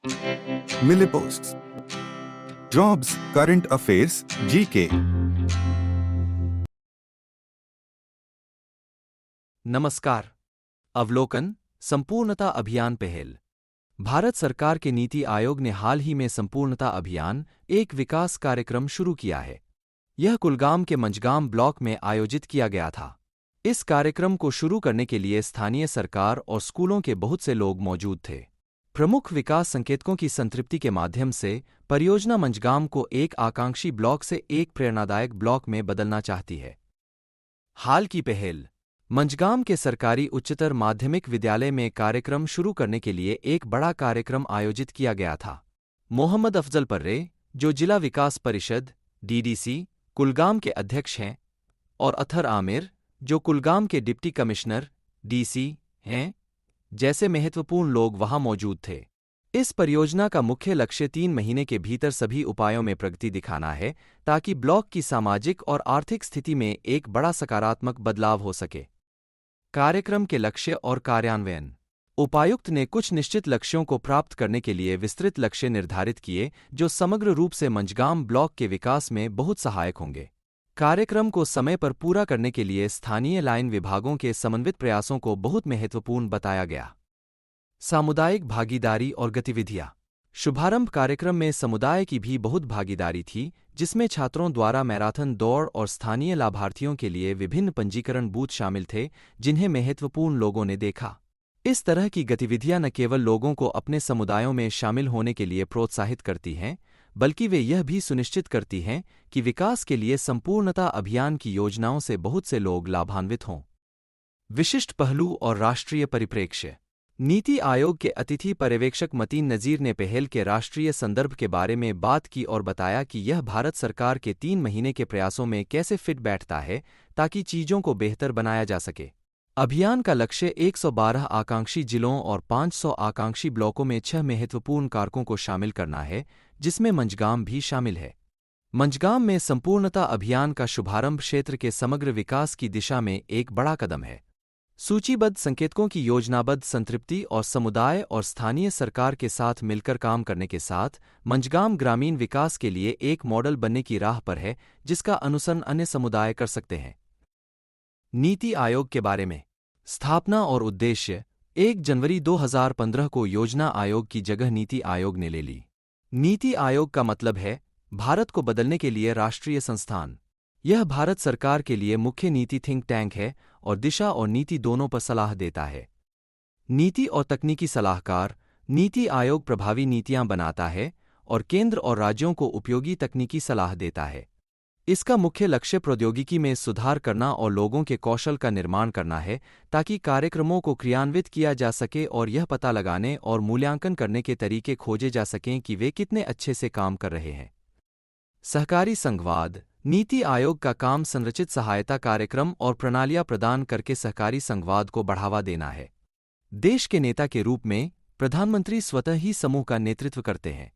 मिले posts, jobs, current affairs, GK. नमस्कार। अवलोकन संपूर्णता अभियान पहल। भारत सरकार के नीति आयोग ने हाल ही में संपूर्णता अभियान एक विकास कार्यक्रम शुरू किया है। यह कुलगाम के मंझगाम ब्लॉक में आयोजित किया गया था। इस कार्यक्रम को शुरू करने के लिए स्थानीय सरकार और स्कूलों के बहुत से लोग मौजूद थे। प्रमुख विकास संकेतकों की संतृप्ति के माध्यम से परियोजना मंझगाम को एक आकांक्षी ब्लॉक से एक प्रेरणादायक ब्लॉक में बदलना चाहती है। हाल की पहल, मंझगाम के सरकारी उच्चतर माध्यमिक विद्यालय में कार्यक्रम शुरू करने के लिए एक बड़ा कार्यक्रम आयोजित किया गया था। मोहम्मद अफजल पर्रे, जो जिला विकास परिषद (डीडीसी) कुलगाम के अध्यक्ष हैं, और अथर आमिर, जो कुलगाम के डिप्टी कमिश्नर (डीसी) हैं, जैसे महत्वपूर्ण लोग वहां मौजूद थे। इस परियोजना का मुख्य लक्ष्य 3 महीने के भीतर सभी उपायों में प्रगति दिखाना है ताकि ब्लॉक की सामाजिक और आर्थिक स्थिति में एक बड़ा सकारात्मक बदलाव हो सके। कार्यक्रम के लक्ष्य और कार्यान्वयन। उपायुक्त ने कुछ निश्चित लक्ष्यों को प्राप्त करने के लिए विस्तृत लक्ष्य निर्धारित किए जो समग्र रूप से मंझगाम ब्लॉक के विकास में बहुत सहायक होंगे। कार्यक्रम को समय पर पूरा करने के लिए स्थानीय लाइन विभागों के समन्वित प्रयासों को बहुत महत्वपूर्ण बताया गया। सामुदायिक भागीदारी और गतिविधियां। शुभारंभ कार्यक्रम में समुदाय की भी बहुत भागीदारी थी, जिसमें छात्रों द्वारा मैराथन दौड़ और स्थानीय लाभार्थियों के लिए विभिन्न पंजीकरण बूथ शामिल थे, जिन्हें महत्वपूर्ण लोगों ने देखा। इस तरह की गतिविधियां न केवल लोगों को अपने समुदायों में शामिल होने के लिए प्रोत्साहित करती हैं, बल्कि वे यह भी सुनिश्चित करती हैं कि विकास के लिए संपूर्णता अभियान की योजनाओं से बहुत से लोग लाभान्वित हों। विशिष्ट पहलू और राष्ट्रीय परिप्रेक्ष्य। नीति आयोग के अतिथि पर्यवेक्षक मतीन नज़ीर ने पहल के राष्ट्रीय संदर्भ के बारे में बात की और बताया कि यह भारत सरकार के 3 महीने के प्रयासों में कैसे फिट बैठता है ताकि चीजों को बेहतर बनाया जा सके। अभियान का लक्ष्य 112 आकांक्षी जिलों और 500 आकांक्षी ब्लॉकों में 6 महत्वपूर्ण कारकों को शामिल करना है, जिसमें मंझगाम भी शामिल है। मंझगाम में संपूर्णता अभियान का शुभारंभ क्षेत्र के समग्र विकास की दिशा में एक बड़ा कदम है। सूचीबद्ध संकेतकों की योजनाबद्ध संतृप्ति और समुदाय और स्थानीय सरकार के साथ मिलकर काम करने के साथ मंझगाम ग्रामीण विकास के लिए एक मॉडल बनने की राह पर है, जिसका अनुसरण अन्य समुदाय कर सकते हैं। नीति आयोग के बारे में। स्थापना और उद्देश्य। 1 जनवरी 2015 को योजना आयोग की जगह नीति आयोग ने ले ली। नीति आयोग का मतलब है भारत को बदलने के लिए राष्ट्रीय संस्थान। यह भारत सरकार के लिए मुख्य नीति थिंक टैंक है और दिशा और नीति दोनों पर सलाह देता है। नीति और तकनीकी सलाहकार। नीति आयोग प्रभावी नीतियां बनाता है और केंद्र और राज्यों को उपयोगी तकनीकी सलाह देता है। इसका मुख्य लक्ष्य प्रौद्योगिकी में सुधार करना और लोगों के कौशल का निर्माण करना है ताकि कार्यक्रमों को क्रियान्वित किया जा सके और यह पता लगाने और मूल्यांकन करने के तरीके खोजे जा सकें कि वे कितने अच्छे से काम कर रहे हैं। सहकारी संघवाद। नीति आयोग का काम संरचित सहायता कार्यक्रम और प्रणालियां प्रदान करके सहकारी संघवाद को बढ़ावा देना है। देश के नेता के रूप में प्रधानमंत्री स्वतः ही समूह का नेतृत्व करते हैं।